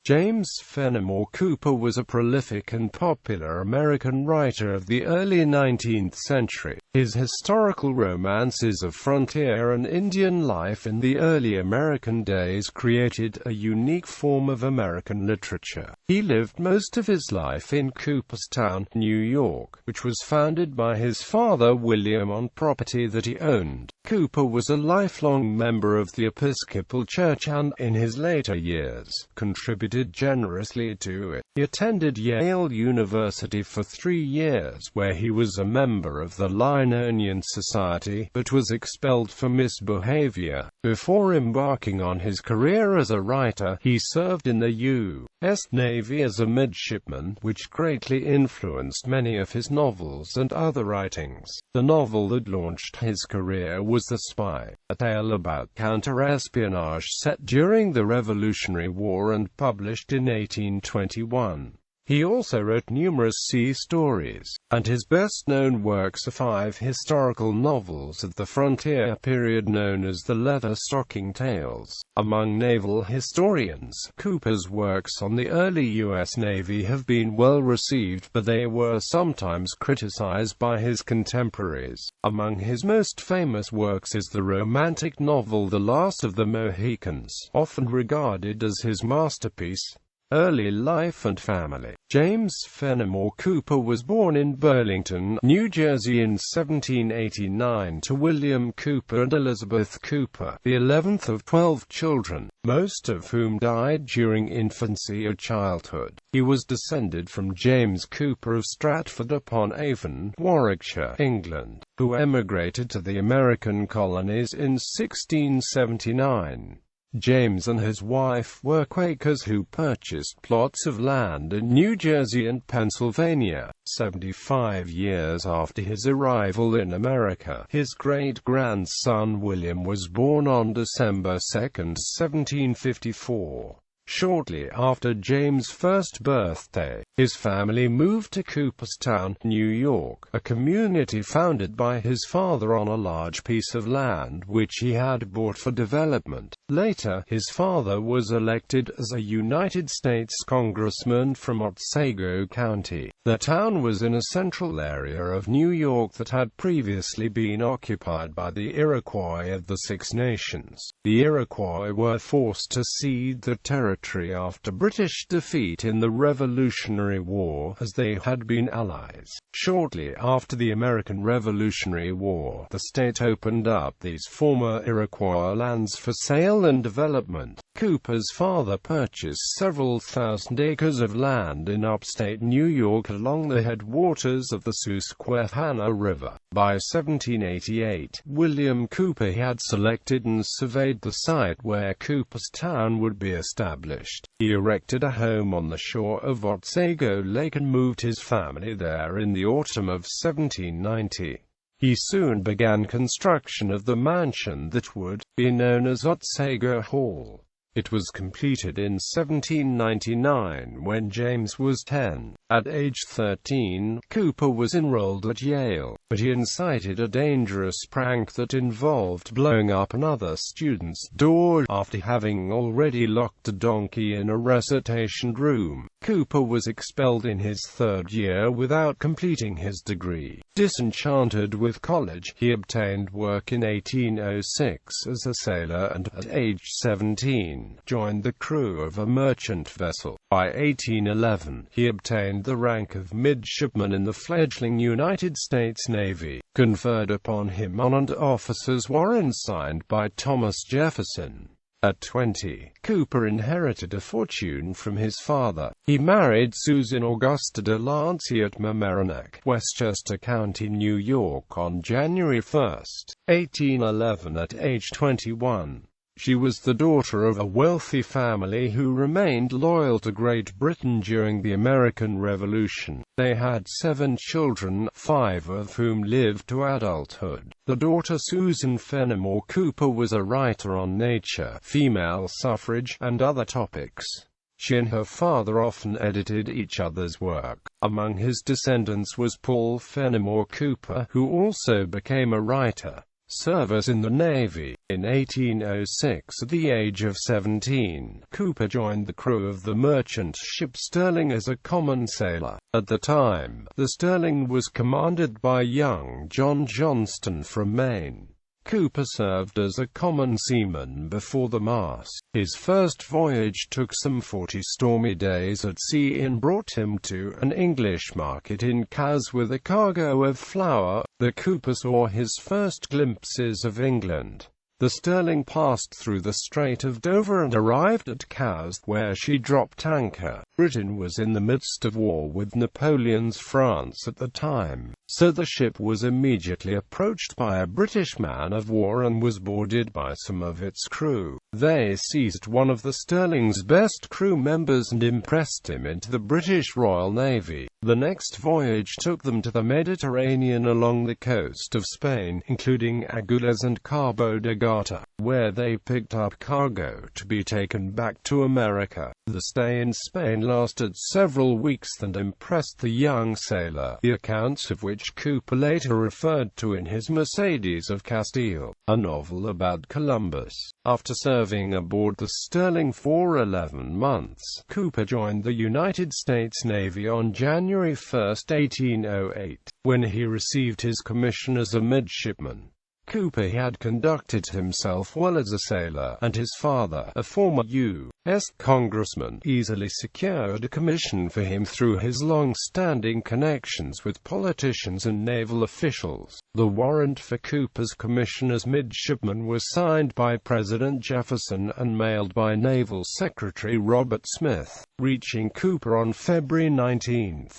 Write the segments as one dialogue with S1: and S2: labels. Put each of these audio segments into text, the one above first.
S1: James Fenimore Cooper was a prolific and popular American writer of the early 19th century. His historical romances of frontier and Indian life in the early American days created a unique form of American literature. He lived most of his life in Cooperstown, New York, which was founded by his father William on property that he owned. Cooper was a lifelong member of the Episcopal Church and, in his later years, contributed generously to it. He attended Yale University for 3 years, where he was a member of the Linnean Society, but was expelled for misbehavior. Before embarking on his career as a writer, he served in the U.S. Navy as a midshipman, which greatly influenced many of his novels and other writings. The novel that launched his career was The Spy, a tale about counter-espionage set during the Revolutionary War and published in 1821. He also wrote numerous sea stories, and his best-known works are 5 historical novels of the frontier period known as the Leather-Stocking Tales. Among naval historians, Cooper's works on the early U.S. Navy have been well received, but they were sometimes criticized by his contemporaries. Among his most famous works is the romantic novel The Last of the Mohicans, often regarded as his masterpiece. Early life and family. James Fenimore Cooper was born in Burlington, New Jersey in 1789 to William Cooper and Elizabeth Cooper, the 11th of 12 children, most of whom died during infancy or childhood. He was descended from James Cooper of Stratford-upon-Avon, Warwickshire, England, who emigrated to the American colonies in 1679. James and his wife were Quakers who purchased plots of land in New Jersey and Pennsylvania. 75 years after his arrival in America, his great-grandson William was born on December 2, 1754. Shortly after James' first birthday, his family moved to Cooperstown, New York, a community founded by his father on a large piece of land which he had bought for development. Later, his father was elected as a United States congressman from Otsego County. The town was in a central area of New York that had previously been occupied by the Iroquois of the Six Nations. The Iroquois were forced to cede the territory after British defeat in the Revolutionary War, as they had been allies. Shortly after the American Revolutionary War, the state opened up these former Iroquois lands for sale and development. Cooper's father purchased several thousand acres of land in upstate New York along the headwaters of the Susquehanna River. By 1788, William Cooper had selected and surveyed the site where Cooperstown would be established. He erected a home on the shore of Otsego Lake and moved his family there in the autumn of 1790. He soon began construction of the mansion that would be known as Otsego Hall. It was completed in 1799 when James was 10. At age 13, Cooper was enrolled at Yale, but he incited a dangerous prank that involved blowing up another student's door after having already locked a donkey in a recitation room. Cooper was expelled in his 3rd year without completing his degree. Disenchanted with college, he obtained work in 1806 as a sailor and, at age 17, joined the crew of a merchant vessel. By 1811, he obtained the rank of midshipman in the fledgling United States Navy, conferred upon him on an officer's warrant signed by Thomas Jefferson. At 20, Cooper inherited a fortune from his father. He married Susan Augusta de Lancey at Mamaroneck, Westchester County, New York on January 1, 1811 at age 21. She was the daughter of a wealthy family who remained loyal to Great Britain during the American Revolution. They had 7 children, 5 of whom lived to adulthood. The daughter Susan Fenimore Cooper was a writer on nature, female suffrage, and other topics. She and her father often edited each other's work. Among his descendants was Paul Fenimore Cooper, who also became a writer. Service in the Navy. In 1806, at the age of 17, Cooper joined the crew of the merchant ship Sterling as a common sailor. At the time, the Sterling was commanded by young John Johnston from Maine. Cooper served as a common seaman before the mast. His first voyage took some 40 stormy days at sea and brought him to an English market in Caz with a cargo of flour. The Cooper saw his first glimpses of England. The Sterling passed through the Strait of Dover and arrived at Caz, where she dropped anchor. Britain was in the midst of war with Napoleon's France at the time, so the ship was immediately approached by a British man-of-war and was boarded by some of its crew. They seized one of the Sterling's best crew members and impressed him into the British Royal Navy. The next voyage took them to the Mediterranean along the coast of Spain, including Agulhas and Cabo de Gata, where they picked up cargo to be taken back to America. The stay in Spain lasted several weeks and impressed the young sailor, the accounts of which Cooper later referred to in his Mercedes of Castile, a novel about Columbus. After serving aboard the Sterling for 11 months, Cooper joined the United States Navy on January 1, 1808, when he received his commission as a midshipman. Cooper had conducted himself well as a sailor, and his father, a former U.S. congressman, easily secured a commission for him through his long-standing connections with politicians and naval officials. The warrant for Cooper's commission as midshipman was signed by President Jefferson and mailed by Naval Secretary Robert Smith, reaching Cooper on February 19.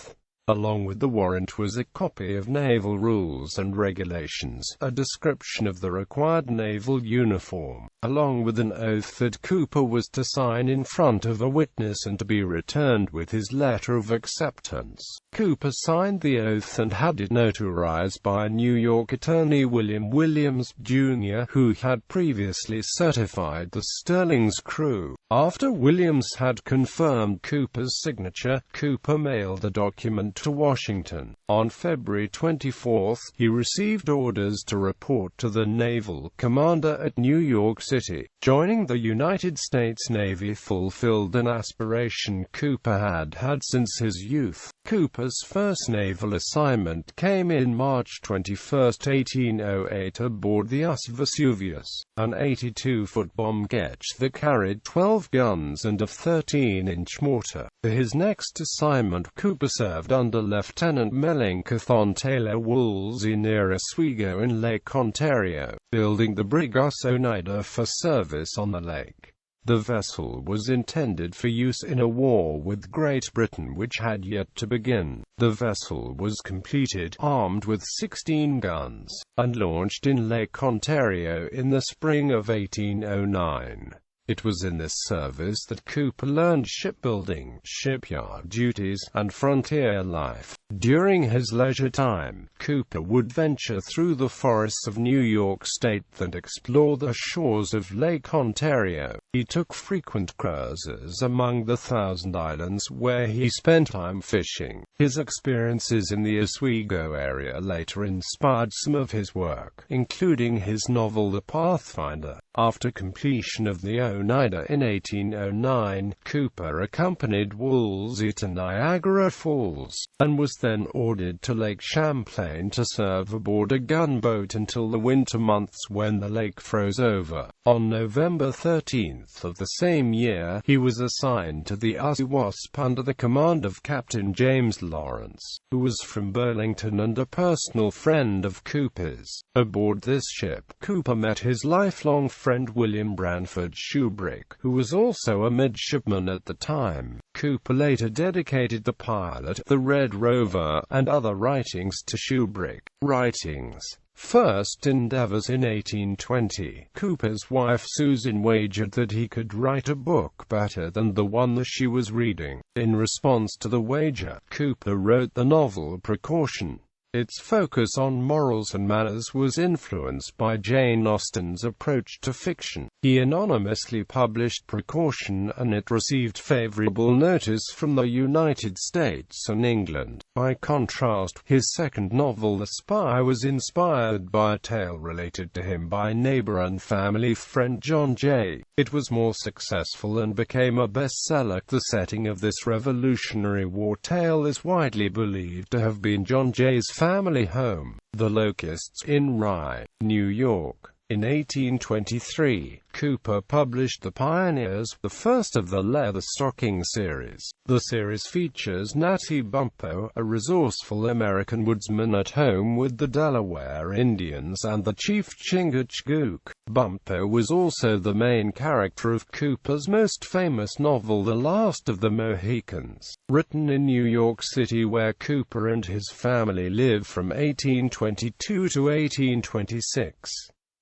S1: Along with the warrant was a copy of Naval Rules and Regulations, a description of the required naval uniform, along with an oath that Cooper was to sign in front of a witness and to be returned with his letter of acceptance. Cooper signed the oath and had it notarized by New York attorney William Williams, Jr., who had previously certified the Sterling's crew. After Williams had confirmed Cooper's signature, Cooper mailed the document to Washington. On February 24, he received orders to report to the naval commander at New York City. Joining the United States Navy fulfilled an aspiration Cooper had had since his youth. Cooper's first naval assignment came in March 21, 1808 aboard the Vesuvius, an 82-foot bomb ketch that carried 12 guns and a 13-inch mortar. For his next assignment, Cooper served under Lieutenant Melanchthon Taylor Woolsey near Oswego in Lake Ontario, building the brig Oneida for service on the lake. The vessel was intended for use in a war with Great Britain which had yet to begin. The vessel was completed, armed with 16 guns, and launched in Lake Ontario in the spring of 1809. It was in this service that Cooper learned shipbuilding, shipyard duties, and frontier life. During his leisure time, Cooper would venture through the forests of New York State and explore the shores of Lake Ontario. He took frequent cruises among the Thousand Islands, where he spent time fishing. His experiences in the Oswego area later inspired some of his work, including his novel The Pathfinder. After completion of the Oneida in 1809, Cooper accompanied Woolsey to Niagara Falls, and was then ordered to Lake Champlain to serve aboard a gunboat until the winter months when the lake froze over. On November 13th of the same year, he was assigned to the Wasp under the command of Captain James Lawrence, who was from Burlington and a personal friend of Cooper's. Aboard this ship, Cooper met his lifelong friend William Branford Shubrick, who was also a midshipman at the time. Cooper later dedicated the pilot, the Red Rover, and other writings to Shubrick. Writings. First endeavors in 1820. Cooper's wife Susan wagered that he could write a book better than the one that she was reading. In response to the wager, Cooper wrote the novel Precaution. Its focus on morals and manners was influenced by Jane Austen's approach to fiction. He anonymously published Precaution, and it received favorable notice from the United States and England. By contrast, his second novel, The Spy, was inspired by a tale related to him by neighbor and family friend John Jay. It was more successful and became a bestseller. The setting of this Revolutionary War tale is widely believed to have been John Jay's family home, The Locusts, in Rye, New York. In 1823, Cooper published The Pioneers, the first of the Leather Stocking series. The series features Natty Bumppo, a resourceful American woodsman at home with the Delaware Indians and the chief Chingachgook. Bumppo was also the main character of Cooper's most famous novel, The Last of the Mohicans, written in New York City, where Cooper and his family lived from 1822 to 1826.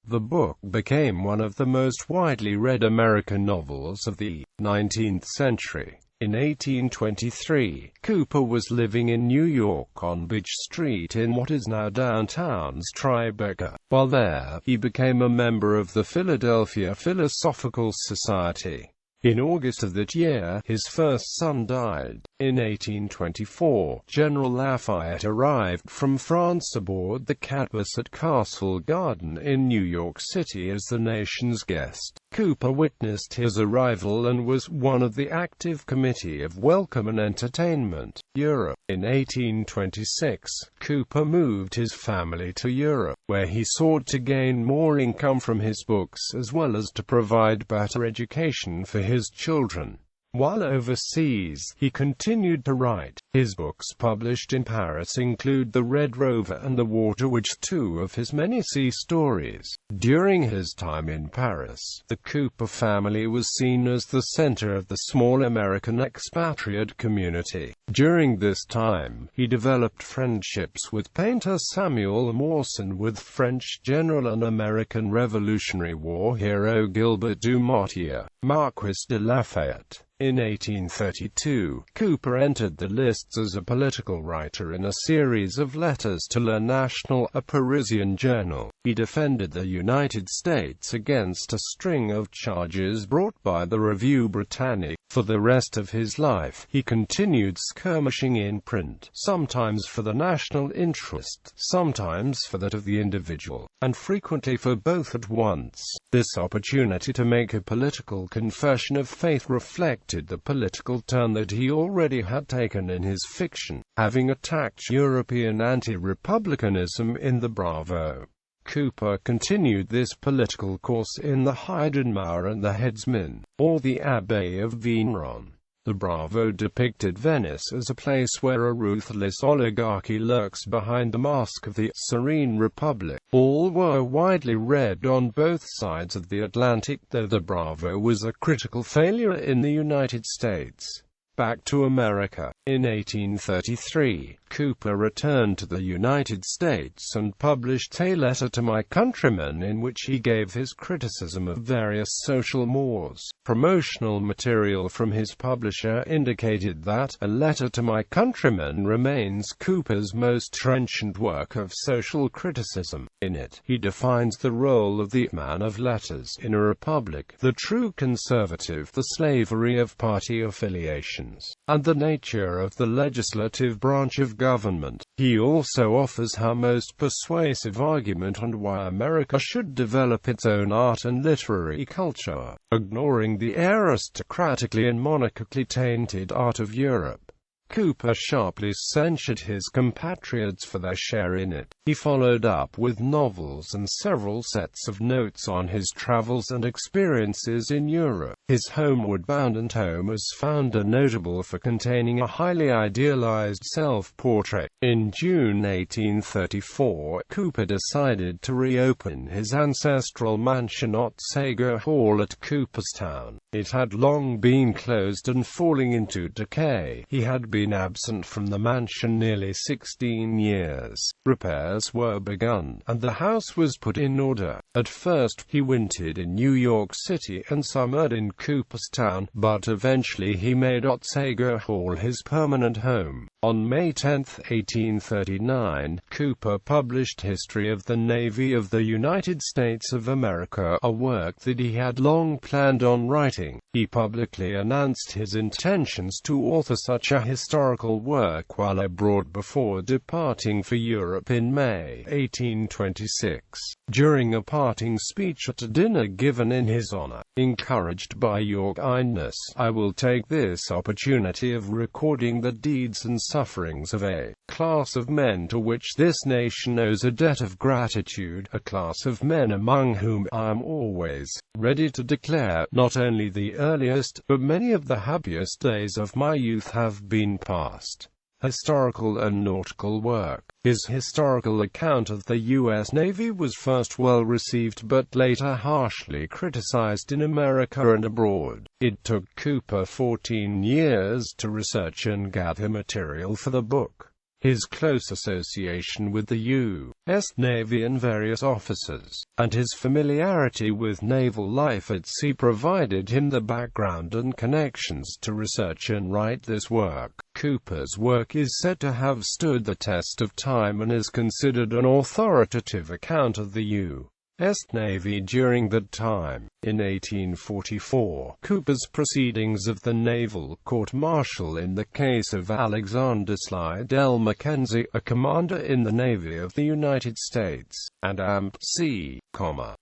S1: The book became one of the most widely read American novels of the 19th century. In 1823, Cooper was living in New York on Beach Street in what is now downtown's Tribeca. While there, he became a member of the Philadelphia Philosophical Society. In August of that year, his first son died. In 1824, General Lafayette arrived from France aboard the Catbus at Castle Garden in New York City as the nation's guest. Cooper witnessed his arrival and was one of the active committee of welcome and entertainment. Europe. In 1826, Cooper moved his family to Europe, where he sought to gain more income from his books as well as to provide better education for his children. While overseas, he continued to write. His books published in Paris include The Red Rover and The Water Witch, two of his many sea stories. During his time in Paris, the Cooper family was seen as the center of the small American expatriate community. During this time, he developed friendships with painter Samuel Morson, with French general and American Revolutionary War hero Gilbert du Motier, Marquis de Lafayette. In 1832, Cooper entered the lists as a political writer in a series of letters to Le National, a Parisian journal. He defended the United States against a string of charges brought by the Revue Britannique. For the rest of his life, he continued skirmishing in print, sometimes for the national interest, sometimes for that of the individual, and frequently for both at once. This opportunity to make a political confession of faith reflected the political turn that he already had taken in his fiction, having attacked European anti-republicanism in the Bravo. Cooper continued this political course in The Heidenmauer and the Headsman, or The Abbey of Vigneron. The Bravo depicted Venice as a place where a ruthless oligarchy lurks behind the mask of the serene republic. All were widely read on both sides of the Atlantic, though the Bravo was a critical failure in the United States. Back to America. In 1833, Cooper returned to the United States and published A Letter to My Countrymen, in which he gave his criticism of various social mores. Promotional material from his publisher indicated that A Letter to My Countrymen remains Cooper's most trenchant work of social criticism. In it, he defines the role of the man of letters in a republic, the true conservative, the slavery of party affiliations, and the nature of the legislative branch of government. He also offers her most persuasive argument on why America should develop its own art and literary culture, ignoring the aristocratically and monarchically tainted art of Europe. Cooper sharply censured his compatriots for their share in it. He followed up with novels and several sets of notes on his travels and experiences in Europe. His Homeward Bound and Home as found are notable for containing a highly idealized self-portrait. In June 1834, Cooper decided to reopen his ancestral mansion Otsego Hall at Cooperstown. It had long been closed and falling into decay. He had been absent from the mansion nearly 16 years. Repairs were begun, and the house was put in order. At first, he wintered in New York City and summered in Cooperstown, but eventually he made Otsego Hall his permanent home. On May 10, 1839, Cooper published History of the Navy of the United States of America, a work that he had long planned on writing. He publicly announced his intentions to author such a historical work while abroad before departing for Europe in May 1826. During a parting speech at a dinner given in his honor, encouraged by Your Highness, I will take this opportunity of recording the deeds and sufferings of a class of men to which this nation owes a debt of gratitude, a class of men among whom I am always ready to declare, not only the earliest, but many of the happiest days of my youth have been passed. Historical and nautical work. His historical account of the U.S. Navy was first well received but later harshly criticized in America and abroad. It took Cooper 14 years to research and gather material for the book. His close association with the U.S. Navy and various officers, and his familiarity with naval life at sea provided him the background and connections to research and write this work. Cooper's work is said to have stood the test of time and is considered an authoritative account of the U.S. Navy during that time. In 1844, Cooper's proceedings of the naval court-martial in the case of Alexander Slidell Mackenzie, a commander in the Navy of the United States, and C,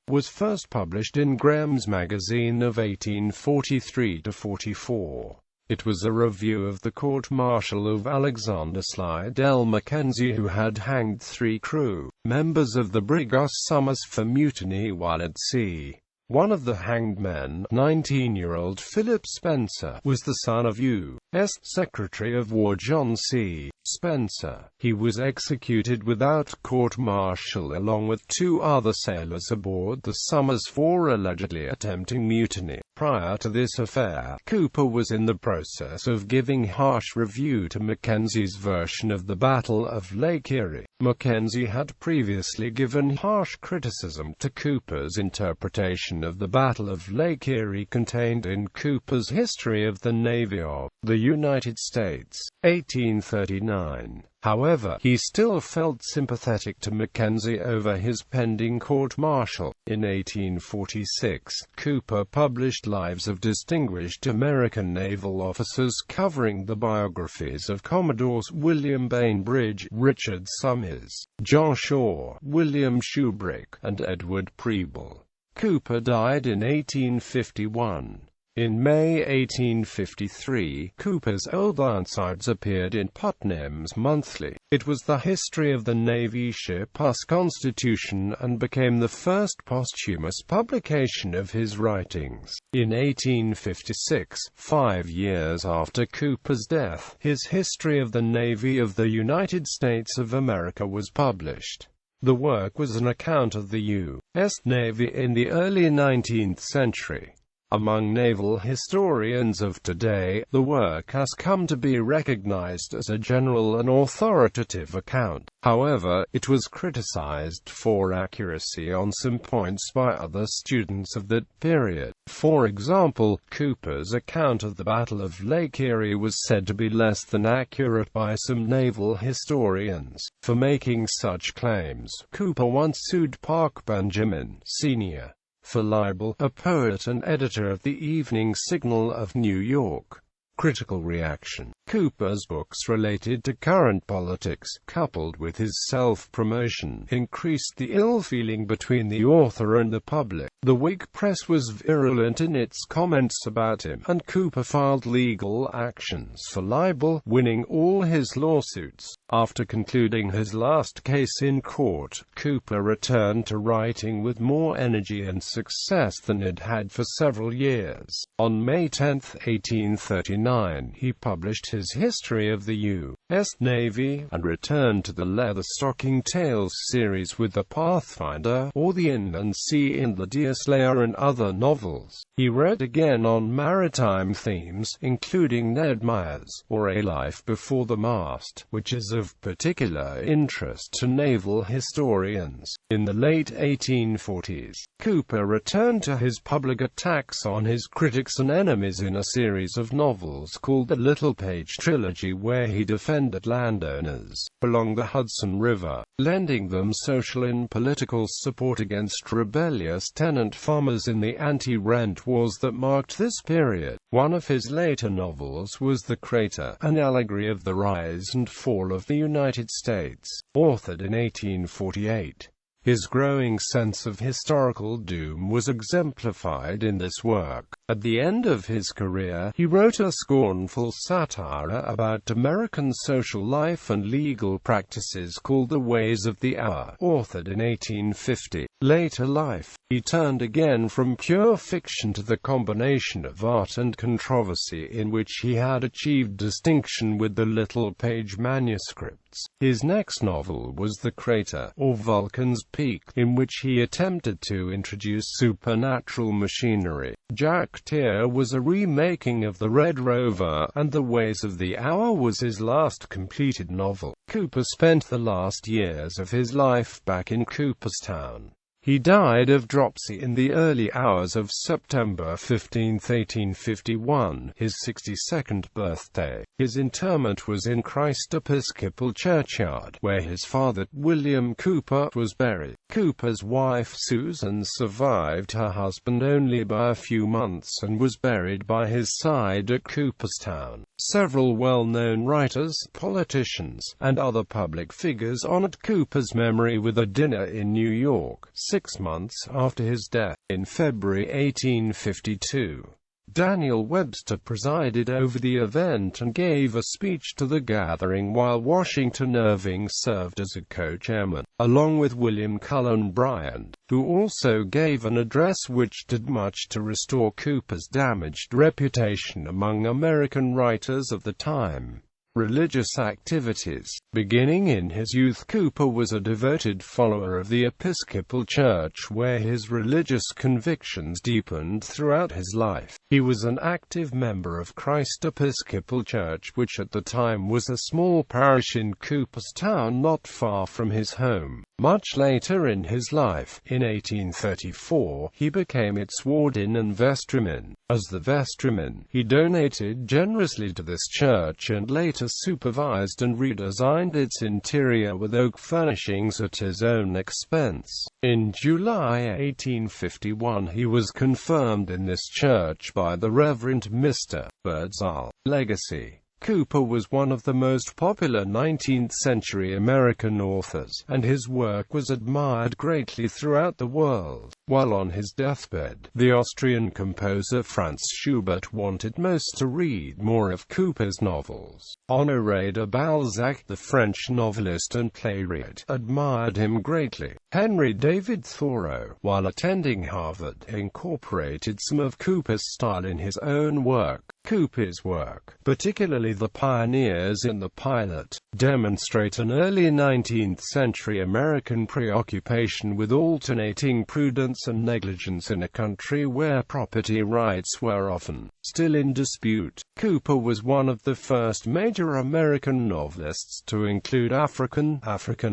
S1: was first published in Graham's Magazine of 1843–44. It was a review of the court-martial of Alexander Slidell Mackenzie, who had hanged 3 crew members of the brig Somers for mutiny while at sea. One of the hanged men, 19-year-old Philip Spencer, was the son of U.S. Secretary of War John C. Spencer. He was executed without court-martial along with 2 other sailors aboard the Somers for allegedly attempting mutiny. Prior to this affair, Cooper was in the process of giving harsh review to Mackenzie's version of the Battle of Lake Erie. Mackenzie had previously given harsh criticism to Cooper's interpretation of the Battle of Lake Erie contained in Cooper's History of the Navy of the United States, 1839. However, he still felt sympathetic to Mackenzie over his pending court-martial. In 1846, Cooper published Lives of Distinguished American Naval Officers covering the biographies of Commodores William Bainbridge, Richard Summers, John Shaw, William Shubrick, and Edward Preble. Cooper died in 1851. In May 1853, Cooper's Old Ironsides appeared in Putnam's Monthly. It was the history of the Navy ship US Constitution and became the first posthumous publication of his writings. In 1856, 5 years after Cooper's death, his History of the Navy of the United States of America was published. The work was an account of the U.S. Navy in the early 19th century. Among naval historians of today, the work has come to be recognized as a general and authoritative account. However, it was criticized for accuracy on some points by other students of that period. For example, Cooper's account of the Battle of Lake Erie was said to be less than accurate by some naval historians. For making such claims, Cooper once sued Park Benjamin, Sr. for libel, a poet and editor of the Evening Signal of New York. Critical reaction. Cooper's books related to current politics, coupled with his self-promotion, increased the ill-feeling between the author and the public. The Whig press was virulent in its comments about him, and Cooper filed legal actions for libel, winning all his lawsuits. After concluding his last case in court, Cooper returned to writing with more energy and success than it had for several years. On May 10, 1839, he published his History of the U.S. Navy, and returned to the Leatherstocking Tales series with The Pathfinder, or The Inland Sea and The Deerslayer and other novels. He wrote again on maritime themes, including Ned Myers, or A Life Before the Mast, which is of particular interest to naval historians. In the late 1840s, Cooper returned to his public attacks on his critics and enemies in a series of novels called The Little Pages. Bridge trilogy, where he defended landowners along the Hudson River, lending them social and political support against rebellious tenant farmers in the anti-rent wars that marked this period. One of his later novels was The Crater, an allegory of the rise and fall of the United States, authored in 1848. His growing sense of historical doom was exemplified in this work. At the end of his career, he wrote a scornful satire about American social life and legal practices called The Ways of the Hour, authored in 1850. Later life, he turned again from pure fiction to the combination of art and controversy in which he had achieved distinction with the Little Page manuscripts. His next novel was The Crater, or Vulcan's Peak, in which he attempted to introduce supernatural machinery. Jack Tear was a remaking of The Red Rover, and The Ways of the Hour was his last completed novel. Cooper spent the last years of his life back in Cooperstown. He died of dropsy in the early hours of September 15, 1851, his 62nd birthday. His interment was in Christ Episcopal Churchyard, where his father, William Cooper, was buried. Cooper's wife, Susan, survived her husband only by a few months and was buried by his side at Cooperstown. Several well-known writers, politicians, and other public figures honored Cooper's memory with a dinner in New York, 6 months after his death, in February 1852. Daniel Webster presided over the event and gave a speech to the gathering, while Washington Irving served as a co-chairman, along with William Cullen Bryant, who also gave an address which did much to restore Cooper's damaged reputation among American writers of the time. Religious activities. Beginning in his youth, Cooper was a devoted follower of the Episcopal Church, where his religious convictions deepened throughout his life. He was an active member of Christ Episcopal Church, which at the time was a small parish in Cooperstown not far from his home. Much later in his life, in 1834, he became its warden and vestryman. As the vestryman, he donated generously to this church and later supervised and redesigned its interior with oak furnishings at his own expense. In July 1851, he was confirmed in this church by the Reverend Mr. Birdsall. Legacy. Cooper was one of the most popular 19th-century American authors, and his work was admired greatly throughout the world. While on his deathbed, the Austrian composer Franz Schubert wanted most to read more of Cooper's novels. Honoré de Balzac, the French novelist and playwright, admired him greatly. Henry David Thoreau, while attending Harvard, incorporated some of Cooper's style in his own work. Cooper's work, particularly The Pioneers in the Pilot, demonstrate an early 19th-century American preoccupation with alternating prudence and negligence in a country where property rights were often still in dispute. Cooper was one of the first major American novelists to include African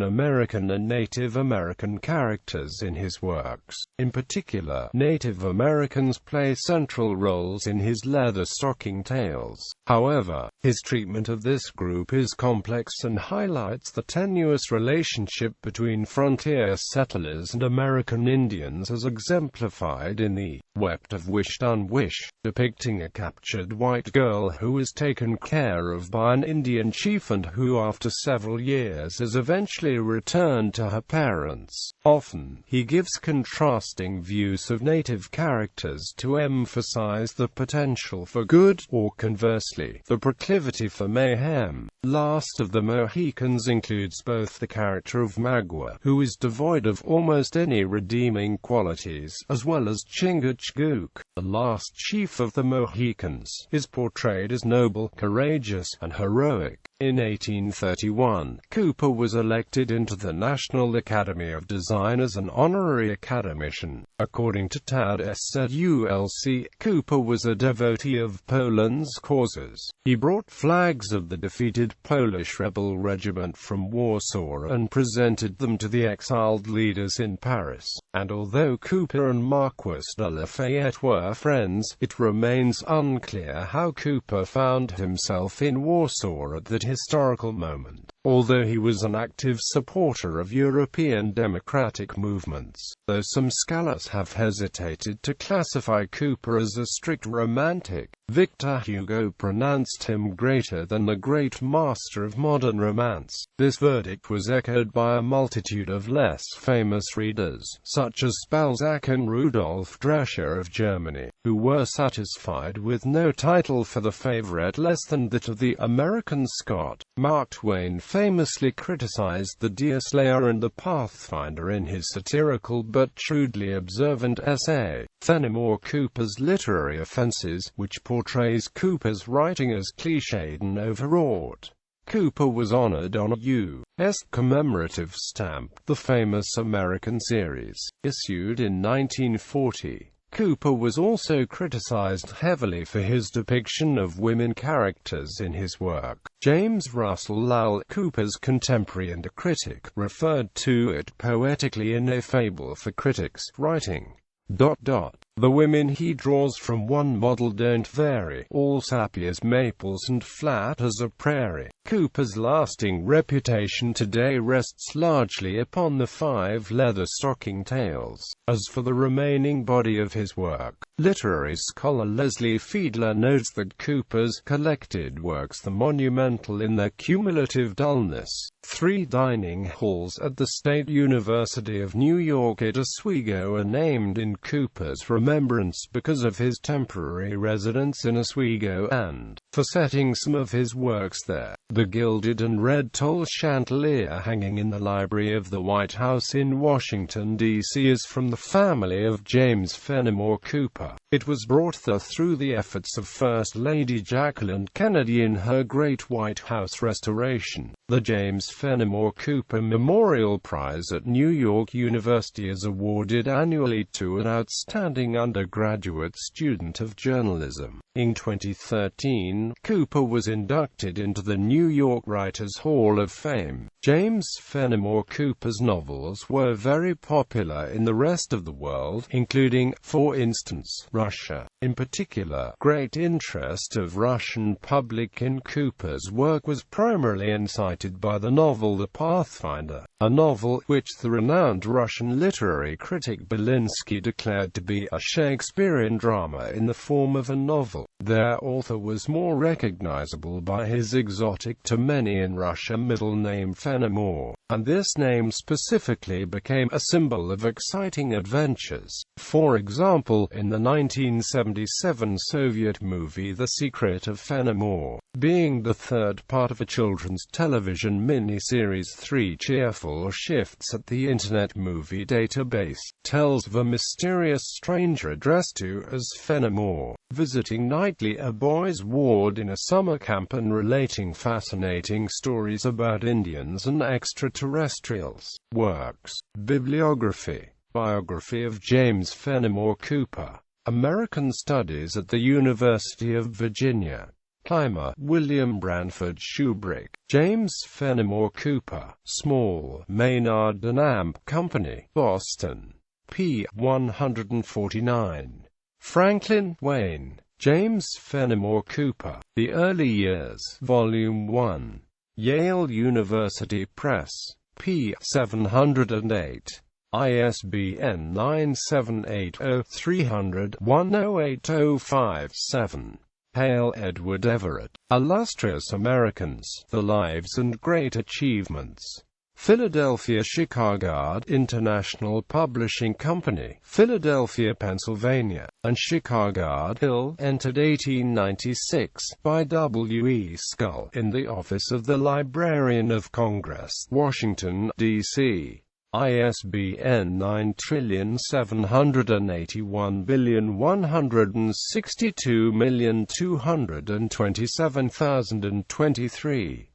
S1: American and Native American characters in his works. In particular, Native Americans play central roles in his Leather Stocking Tales. However, his treatment of this group is complex and highlights the tenuous relationship between frontier settlers and American Indians, as exemplified in the Wept of Wished Unwish, depicting a captured white girl who is taken care of by an Indian chief and who after several years is eventually returned to her parents. Often, he gives contrasting views of native characters to emphasize the potential for good, or conversely, the proclivity for mayhem. Last of the Mohicans includes both the character of Magua, who is devoid of almost any redeeming qualities, as well as Chingachgook, the last chief of the Mohicans, is portrayed as noble, courageous, and heroic. In 1831, Cooper was elected into the National Academy of Design as an honorary academician. According to Tad S. at ULC, Cooper was a devotee of Poland's causes. He brought flags of the defeated Polish rebel regiment from Warsaw and presented them to the exiled leaders in Paris. and although Cooper and Marquis de Lafayette were friends, it remains unclear how Cooper found himself in Warsaw at that historical moment. Although he was an active supporter of European democratic movements, though some scholars have hesitated to classify Cooper as a strict romantic, Victor Hugo pronounced him greater than the great master of modern romance. This verdict was echoed by a multitude of less famous readers, such as Balzac and Rudolf Drescher of Germany, who were satisfied with no title for the favorite less than that of the American Scot. Mark Twain famously criticized the Deerslayer and the Pathfinder in his satirical but shrewdly observant essay, Fenimore Cooper's Literary Offenses, which portrays Cooper's writing as cliched and overwrought. Cooper was honored on a U.S. commemorative stamp, the famous American series, issued in 1940. Cooper was also criticized heavily for his depiction of women characters in his work. James Russell Lowell, Cooper's contemporary and a critic, referred to it poetically in a fable for critics, writing, "The women he draws from one model don't vary, all sappy as maples and flat as a prairie." Cooper's lasting reputation today rests largely upon the 5 leather stocking tales. As for the remaining body of his work, literary scholar Leslie Fiedler notes that Cooper's collected works are monumental in their cumulative dullness. 3 dining halls at the State University of New York at Oswego are named in Cooper's remembrance because of his temporary residence in Oswego and for setting some of his works there. The gilded and red tall chandelier hanging in the library of the White House in Washington, D.C. is from the family of James Fenimore Cooper. It was brought there through the efforts of First Lady Jacqueline Kennedy in her Great White House restoration. The James Fenimore Cooper Memorial Prize at New York University is awarded annually to an outstanding undergraduate student of journalism. In 2013, Cooper was inducted into the New York Writers' Hall of Fame. James Fenimore Cooper's novels were very popular in the rest of the world, including, for instance, Russia. In particular, great interest of Russian public in Cooper's work was primarily incited by the novel The Pathfinder, a novel which the renowned Russian literary critic Belinsky declared to be a Shakespearean drama in the form of a novel. Their author was more recognizable by his exotic to many in Russia middle name Fenimore, and this name specifically became a symbol of exciting adventures. For example, in the 1977 Soviet movie The Secret of Fenimore, being the third part of a children's television mini-series, 3 Cheerful Shifts at the Internet Movie Database, tells of a mysterious stranger addressed to as Fenimore, visiting nightly a boys' ward in a summer camp and relating fascinating stories about Indians and extraterrestrials. Works. Bibliography. Biography of James Fenimore Cooper. American Studies at the University of Virginia. Clymer, William Branford Shubrick. James Fenimore Cooper. Small, Maynard & Amp Company, Boston. p. 149. Franklin, Wayne. James Fenimore Cooper. The Early Years. Volume 1. Yale University Press. p. 708. ISBN 978-0300-108057. Hale, Edward Everett. Illustrious Americans, The Lives and Great Achievements. Philadelphia Chicago International Publishing Company, Philadelphia, Pennsylvania, and Chicago Hill, entered 1896, by W. E. Scull, in the Office of the Librarian of Congress, Washington, D.C. ISBN 9781162227023.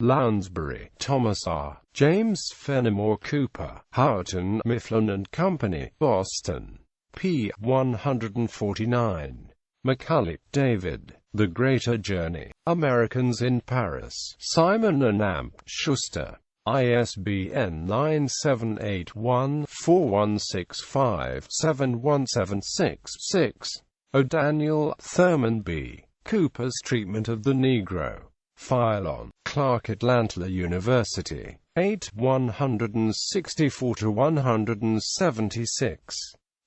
S1: Lounsbury, Thomas R. James Fenimore Cooper. Houghton, Mifflin and Company, Boston. p. 149. McCulloch, David. The Greater Journey. Americans in Paris. Simon & Amp, Schuster. ISBN 9781416571776. O'Daniel, Thurman B. Cooper's Treatment of the Negro. Phylon. Clark, Atlanta University. 8 164-176.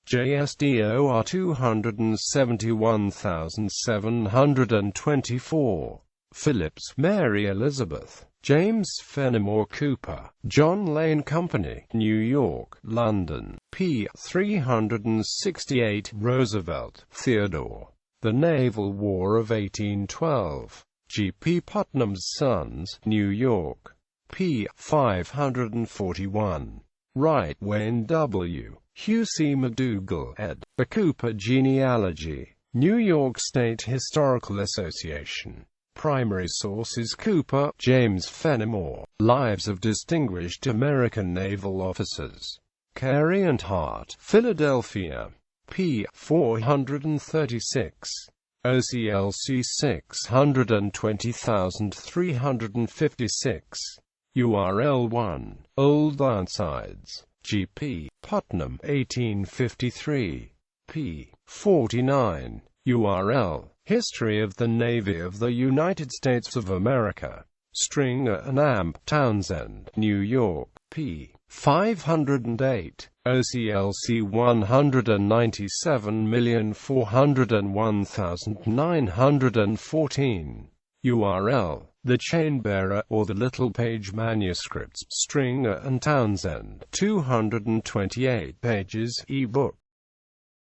S1: JSDOR 271724. Phillips, Mary Elizabeth. James Fenimore Cooper. John Lane Company, New York, London, p. 368. Roosevelt, Theodore. The Naval War of 1812. G. P. Putnam's Sons, New York, p. 541. Wright, Wayne W. Hugh C. McDougall, ed. The Cooper Genealogy. New York State Historical Association. Primary sources: Cooper, James Fenimore, Lives of Distinguished American Naval Officers. Carey and Hart, Philadelphia, p. 436. OCLC 620356. URL 1. Old Ironsides. G.P. Putnam, 1853. p. 49. URL. History of the Navy of the United States of America. Stringer and Amp, Townsend, New York, p. 508. OCLC 197,401,914. URL. The Chainbearer, or the Little Page Manuscripts, Stringer and Townsend, 228 pages, ebook.